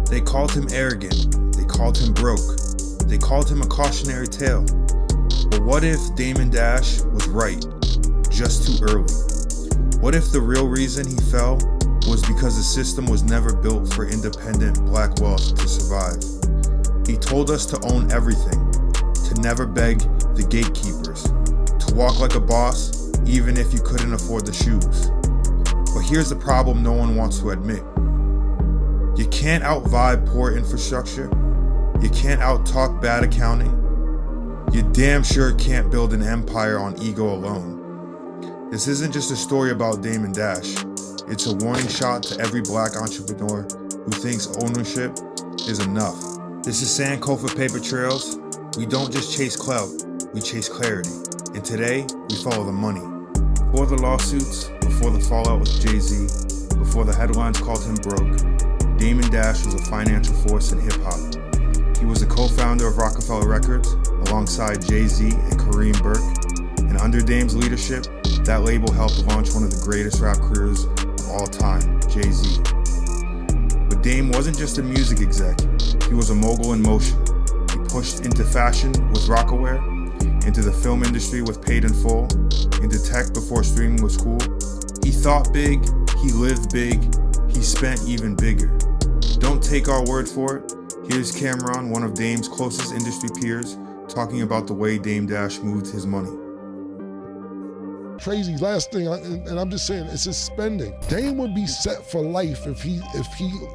They called him arrogant, they called him broke, they called him a cautionary tale. But what if Damon Dash was right, just too early? What if the real reason he fell was because the system was never built for independent black wealth to survive? He told us to own everything, to never beg the gatekeepers, to walk like a boss even if you couldn't afford the shoes. But here's the problem no one wants to admit. You can't out-vibe poor infrastructure. You can't out-talk bad accounting. You damn sure can't build an empire on ego alone. This isn't just a story about Damon Dash. It's a warning shot to every black entrepreneur who thinks ownership is enough. This is Sankofa PaperTrails. We don't just chase clout, we chase clarity. And today, we follow the money. Before the lawsuits, before the fallout with Jay-Z, before the headlines called him broke, Damon Dash was a financial force in hip-hop. He was a co-founder of Roc-A-Fella Records alongside Jay-Z and Kareem Burke. And under Dame's leadership, that label helped launch one of the greatest rap careers of all time, Jay-Z. But Dame wasn't just a music exec, he was a mogul in motion. He pushed into fashion with Rocawear, into the film industry with Paid in Full, into tech before streaming was cool. He thought big, he lived big, he spent even bigger. Don't take our word for it. Here's Cameron, one of Dame's closest industry peers, talking about the way Dame Dash moved his money. Crazy last thing, and I'm just saying, it's his spending. Dame would be set for life if he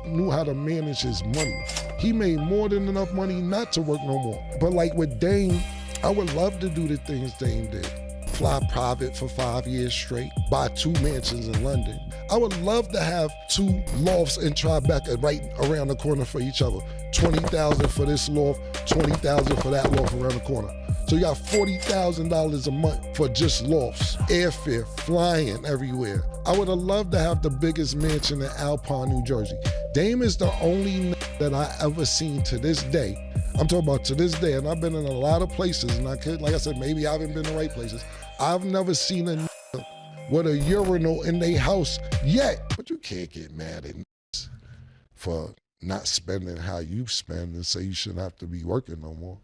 knew how to manage his money. He made more than enough money not to work no more. But like with Dame, I would love to do the things Dame did. Fly private for 5 years straight, buy 2 mansions in London. I would love to have 2 lofts in Tribeca right around the corner for each other. $20,000 for this loft, $20,000 for that loft around the corner. So you got $40,000 a month for just lofts, airfare, flying everywhere. I would have loved to have the biggest mansion in Alpine, New Jersey. Dame is the only that I ever seen to this day. I'm talking about to this day, and I've been in a lot of places, and like I said, maybe I haven't been in the right places. I've never seen a with a urinal in their house yet. But you can't get mad at for not spending how you spend and say you shouldn't have to be working no more.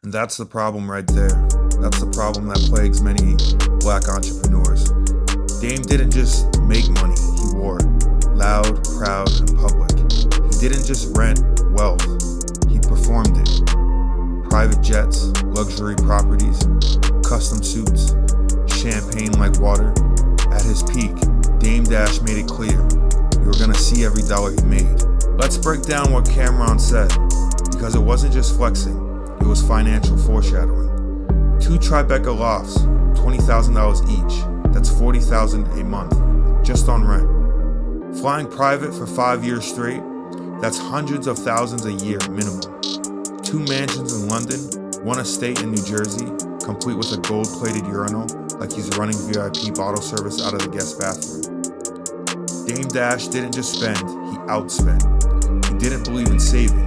And that's the problem right there. That's the problem that plagues many black entrepreneurs. Dame didn't just make money, he wore it. Loud, proud, and public. He didn't just rent wealth, he performed it. Private jets, luxury properties, custom suits, champagne like water. At his peak, Dame Dash made it clear you were gonna see every dollar he made. Let's break down what Cameron said, because it wasn't just flexing, it was financial foreshadowing. 2 Tribeca lofts, $20,000 each. That's $40,000 a month, just on rent. Flying private for 5 years straight, that's hundreds of thousands a year minimum. 2 mansions in London, 1 estate in New Jersey, complete with a gold-plated urinal like he's running VIP bottle service out of the guest bathroom. Dame Dash didn't just spend, he outspent. He didn't believe in saving.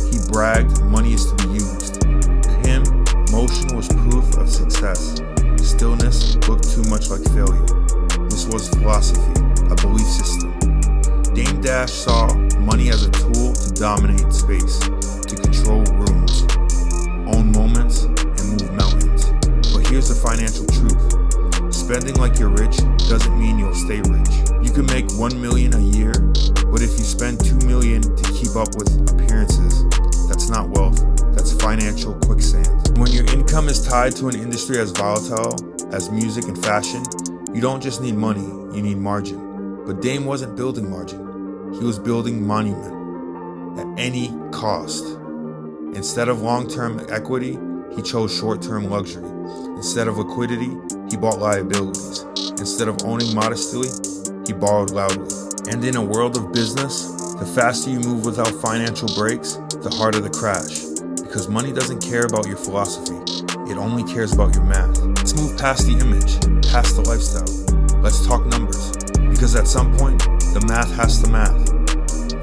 He bragged money is to be used. To him, motion was proof of success. Stillness looked too much like failure. This was philosophy, a belief system. Dame Dash saw money as a tool to dominate space, to control rooms, own moments, and move mountains. But here's the financial truth. Spending like you're rich doesn't mean you'll stay rich. You can make $1 million a year, but if you spend $2 million to keep up with appearances, that's not wealth, that's financial quicksand. When your income is tied to an industry as volatile as music and fashion, you don't just need money, you need margin. But Dame wasn't building margin, he was building monument at any cost. Instead of long-term equity, he chose short-term luxury. Instead of liquidity, he bought liabilities. Instead of owning modestly, he borrowed loudly. And in a world of business, the faster you move without financial breaks, the harder the crash. Because money doesn't care about your philosophy, it only cares about your math. Let's move past the image, past the lifestyle. Let's talk numbers. Because at some point, the math has to math.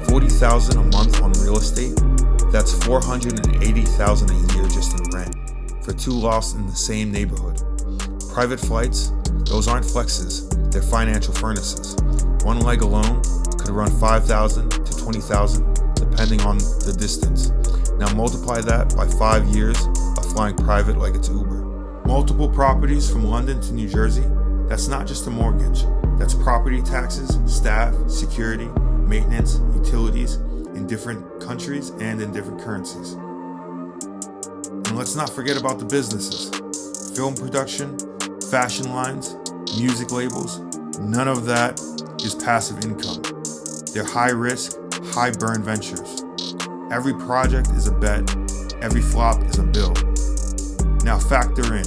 $40,000 a month on real estate, that's $480,000 a year just in rent. For 2 lofts in the same neighborhood. Private flights, those aren't flexes, they're financial furnaces. One leg alone could to run 5,000 to 20,000, depending on the distance. Now multiply that by 5 years of flying private like it's Uber. Multiple properties from London to New Jersey, that's not just a mortgage. That's property taxes, staff, security, maintenance, utilities in different countries and in different currencies. And let's not forget about the businesses. Film production, fashion lines, music labels, none of that is passive income. They're high risk, high burn ventures. Every project is a bet, every flop is a bill. Now factor in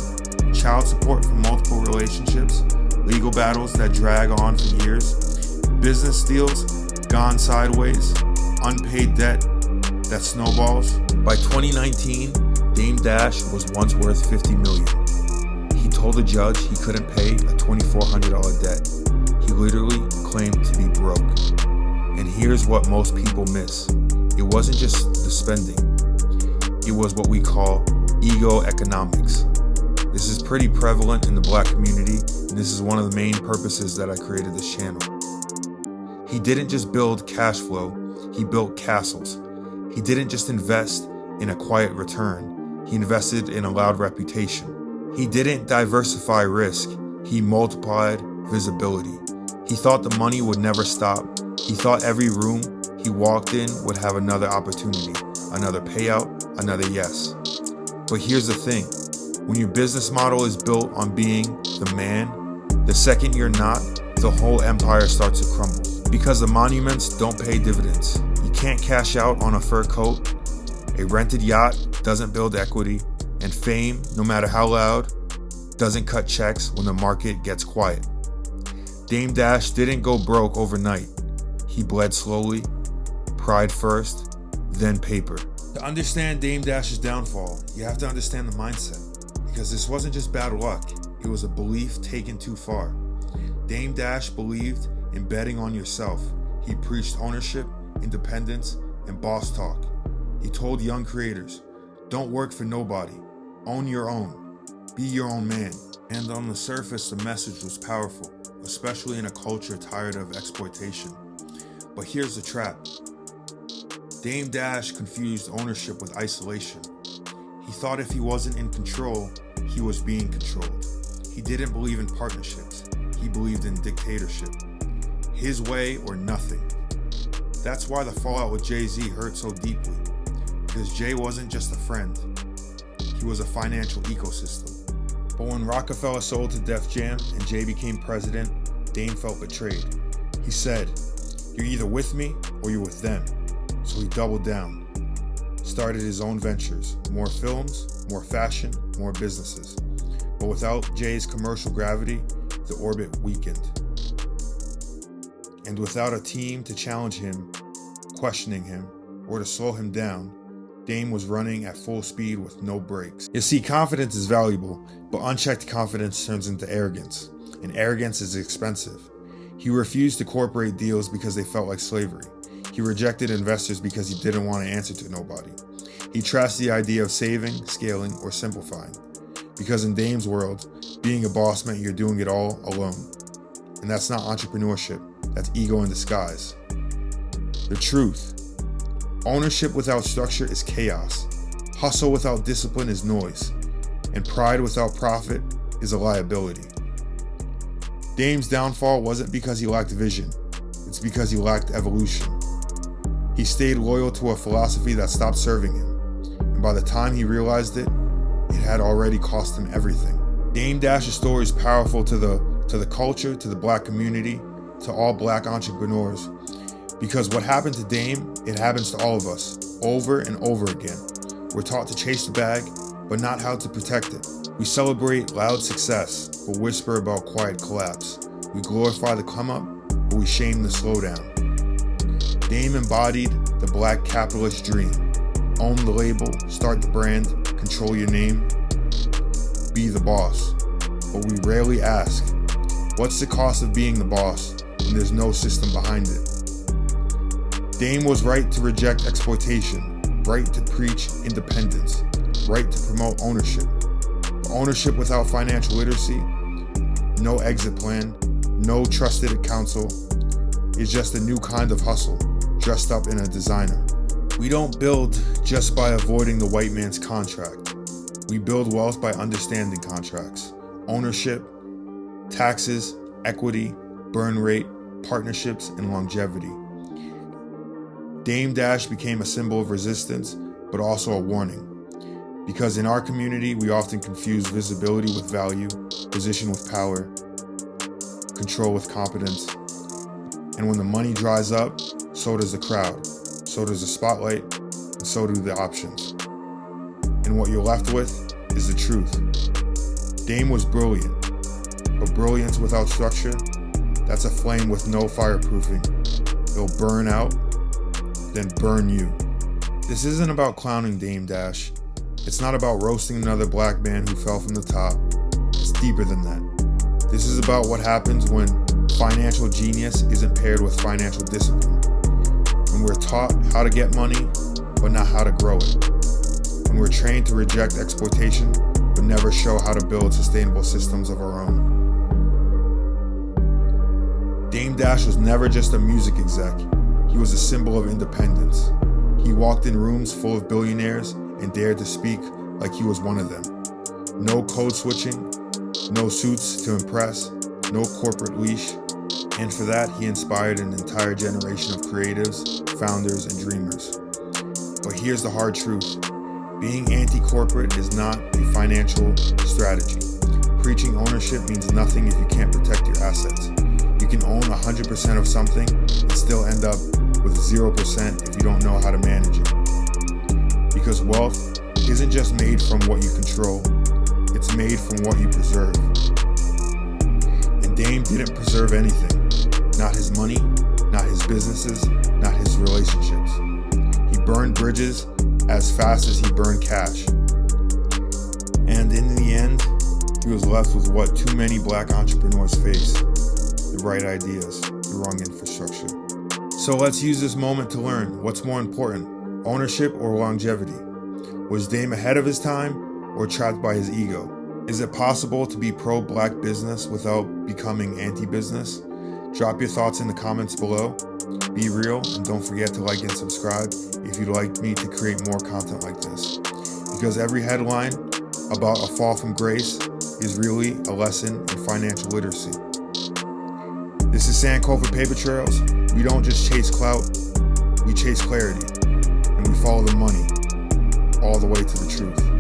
child support from multiple relationships, legal battles that drag on for years, business deals gone sideways, unpaid debt that snowballs. By 2019, Dame Dash was once worth $50 million. He told a judge he couldn't pay a $2,400 debt. He literally claimed to be broke. And here's what most people miss. It wasn't just the spending. It was what we call ego economics. This is pretty prevalent in the Black community, and this is one of the main purposes that I created this channel. He didn't just build cash flow, he built castles. He didn't just invest in a quiet return, he invested in a loud reputation. He didn't diversify risk, he multiplied visibility. He thought the money would never stop. He thought every room he walked in would have another opportunity, another payout, another yes. But here's the thing, when your business model is built on being the man, the second you're not, the whole empire starts to crumble. Because the monuments don't pay dividends. You can't cash out on a fur coat, a rented yacht doesn't build equity, and fame, no matter how loud, doesn't cut checks when the market gets quiet. Dame Dash didn't go broke overnight. He bled slowly, pride first, then paper. To understand Dame Dash's downfall, you have to understand the mindset. Because this wasn't just bad luck, it was a belief taken too far. Dame Dash believed in betting on yourself. He preached ownership, independence, and boss talk. He told young creators, don't work for nobody, own your own, be your own man. And on the surface, the message was powerful, especially in a culture tired of exploitation. But here's the trap. Dame Dash confused ownership with isolation. He thought if he wasn't in control, he was being controlled. He didn't believe in partnerships. He believed in dictatorship. His way or nothing. That's why the fallout with Jay-Z hurt so deeply. Because Jay wasn't just a friend. He was a financial ecosystem. But when Roc-A-Fella sold to Def Jam and Jay became president, Dame felt betrayed. He said, you're either with me or you're with them. So he doubled down. Started his own ventures, more films, more fashion, more businesses. But without Jay's commercial gravity, the orbit weakened. And without a team to challenge him, questioning him, or to slow him down, Dame was running at full speed with no brakes. You see, confidence is valuable, but unchecked confidence turns into arrogance, and arrogance is expensive. He refused to corporate deals because they felt like slavery. He rejected investors because he didn't want to answer to nobody. He trashed the idea of saving, scaling, or simplifying. Because in Dame's world, being a boss meant you're doing it all alone. And that's not entrepreneurship, that's ego in disguise. The truth. Ownership without structure is chaos. Hustle without discipline is noise. And pride without profit is a liability. Dame's downfall wasn't because he lacked vision. It's because he lacked evolution. He stayed loyal to a philosophy that stopped serving him. And by the time he realized it, it had already cost him everything. Dame Dash's story is powerful to the culture, to the Black community, to all Black entrepreneurs. Because what happened to Dame, it happens to all of us, over and over again. We're taught to chase the bag, but not how to protect it. We celebrate loud success, but whisper about quiet collapse. We glorify the come up, but we shame the slowdown. Dame embodied the Black capitalist dream. Own the label, start the brand, control your name, be the boss. But we rarely ask, what's the cost of being the boss when there's no system behind it? Dame was right to reject exploitation, right to preach independence, right to promote ownership. But ownership without financial literacy, no exit plan, no trusted counsel, is just a new kind of hustle, dressed up in a designer. We don't build just by avoiding the white man's contract. We build wealth by understanding contracts, ownership, taxes, equity, burn rate, partnerships, and longevity. Dame Dash became a symbol of resistance, but also a warning. Because in our community, we often confuse visibility with value, position with power, control with competence. And when the money dries up, so does the crowd, so does the spotlight, and so do the options. And what you're left with is the truth. Dame was brilliant, but brilliance without structure, that's a flame with no fireproofing. It'll burn out, then burn you. This isn't about clowning Dame Dash. It's not about roasting another black man who fell from the top. It's deeper than that. This is about what happens when financial genius isn't paired with financial discipline. When we're taught how to get money, but not how to grow it. When we're trained to reject exploitation, but never show how to build sustainable systems of our own. Dame Dash was never just a music exec. He was a symbol of independence. He walked in rooms full of billionaires and dared to speak like he was one of them. No code switching, no suits to impress, no corporate leash. And for that, he inspired an entire generation of creatives, founders, and dreamers. But here's the hard truth. Being anti-corporate is not a financial strategy. Preaching ownership means nothing if you can't protect your assets. You can own 100% of something and still end up with 0% if you don't know how to manage it. Because wealth isn't just made from what you control, it's made from what you preserve. And Dame didn't preserve anything. Not his money, not his businesses, not his relationships. He burned bridges as fast as he burned cash. And in the end, he was left with what too many black entrepreneurs face: the right ideas, the wrong infrastructure. So let's use this moment to learn what's more important, ownership or longevity. Was Dame ahead of his time or trapped by his ego? Is it possible to be pro-black business without becoming anti-business? Drop your thoughts in the comments below. Be real, and don't forget to like and subscribe if you'd like me to create more content like this. Because every headline about a fall from grace is really a lesson in financial literacy. This is Sankofa PaperTrails. We don't just chase clout, we chase clarity, and we follow the money all the way to the truth.